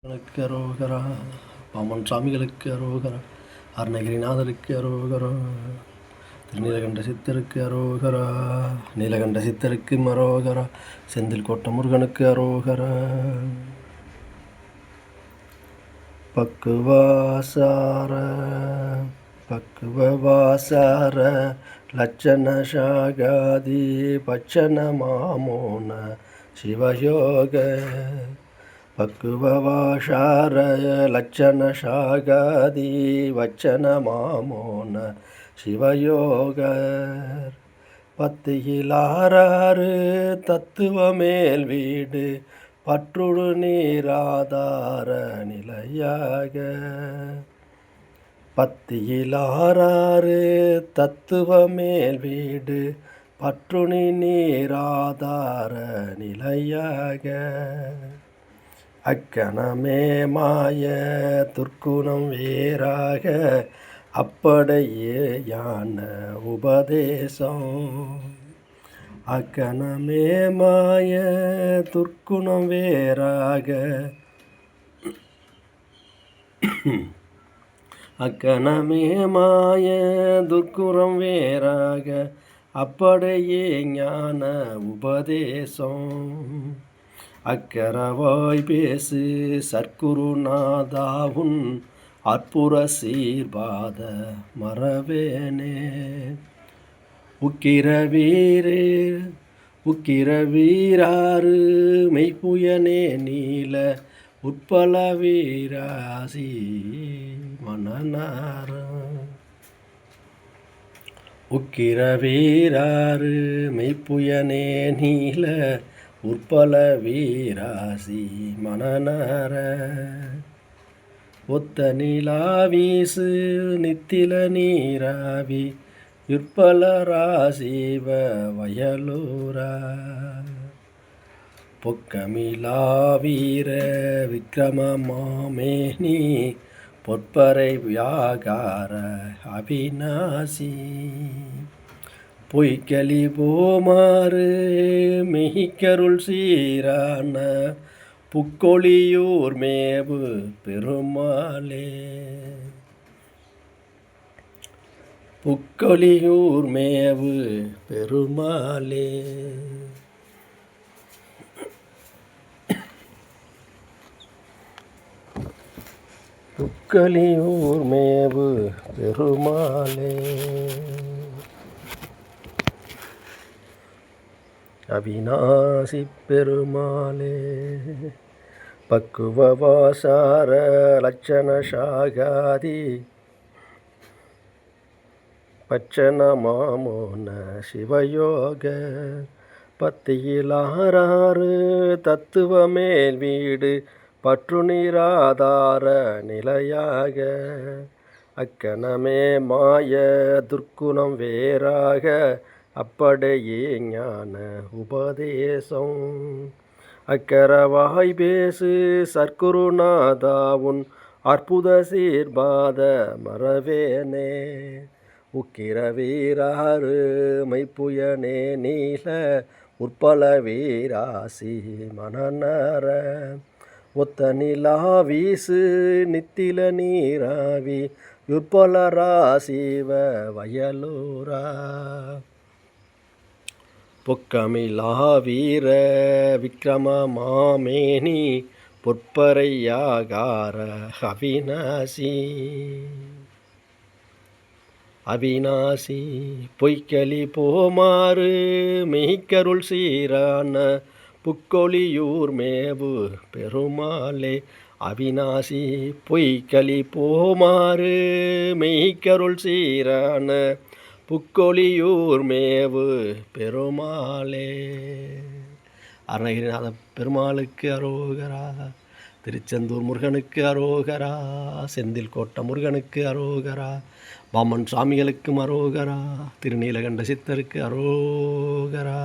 அரோகரா. பாமன் சாமிகளுக்கு அரோகரா. அருணகிரிநாதருக்கு அரோகரா. திருநீலகண்ட சித்தருக்கு அரோகரா. நீலகண்ட சித்தருக்கு அரோகரா. செந்தில் கோட்ட முருகனுக்கு அரோகரா. பக்குவாசார பக்குவவாசார லட்சண சாகாதி பச்சன மாமோன சிவயோக பக்குவவாசார லட்சண சாகாதி வச்சன மாமோன சிவயோகர் பத்தியிலாறு தத்துவமேல் வீடு பற்றுடு நீராதார நிலையாக பத்தியிலாறு தத்துவமேல் வீடு பற்றுணி நீராதார நிலையாக அக்கணமே மாய துர்க்குணம் வேறாக அப்படியே யான உபதேசம் அக்கணமே மாய துர்க்குணம் வேறாக அக்கணமே மாய துர்க்குணம் வேறாக அப்படியே ஞான உபதேசம் அக்கரவாய் பேசு சற்குருநாதாவுன் அற்புற சீர்பாத மறவேனே உக்கிர வீராறு மெய்ப்புயனே நீல உட்பல வீராசி மனநார உக்கிர வீராறு மெய்ப்புயனே நீல உட்பல வீராசி மனநார ஒத்த நிலாவீசு நித்தில நீராவி யுற்பல ராசிவ வயலூரா பொக்கமிலாவீர விக்ரம மாமேனி பொற்பறை வியாகார அவிநாசி பொய்க்கலி போமாறு மெய்க்கருள் சீரான புக்கொழியூர் மேவு பெருமாளே புக்கொழியூர் மேவு பெருமாளே புக்கொழியூர் மேவு பெருமாளே அவிநாசி பெருமாளே பக்குவவாசார லட்சண சாகாதி பச்சன மாமோன சிவயோக பத்தியிலாறு தத்துவமேல் வீடு பற்று நீராதார நிலையாக அக்கணமே மாய துர்க்குணம் வேறாக அப்படியே ஞான உபதேசம் அக்கரவாய் பேசு சற்குருநாதாவுன் அற்புத சீர்பாத மறவேனே உக்கிர வீராறு மைப்புயனே நீல உற்பல வீராசி மனநர ஒத்த நிலாவீசு நித்தில நீராவி யுற்பல ராசிவ வயலூரா பொக்கமிலாவீர விக்ரம மாமேனி பொற்பறையாகார அவிநாசி பொய்க்கலி போமாறு மெய்க்கருள் சீரான புக்கொழியூர் மேவு பெருமாளே அவிநாசி பொய்க்கலி போமாறு மெய்க்கருள் சீரான புக்கொழியூர் மேவு பெருமாளே. அருணகிரிநாத பெருமாளுக்கு அரோகரா. திருச்செந்தூர் முருகனுக்கு அரோகரா. செந்தில் கோட்ட முருகனுக்கு அரோகரா. பாமன் சாமிகளுக்கும் அரோகரா. திருநீலகண்ட சித்தருக்கு அரோகரா.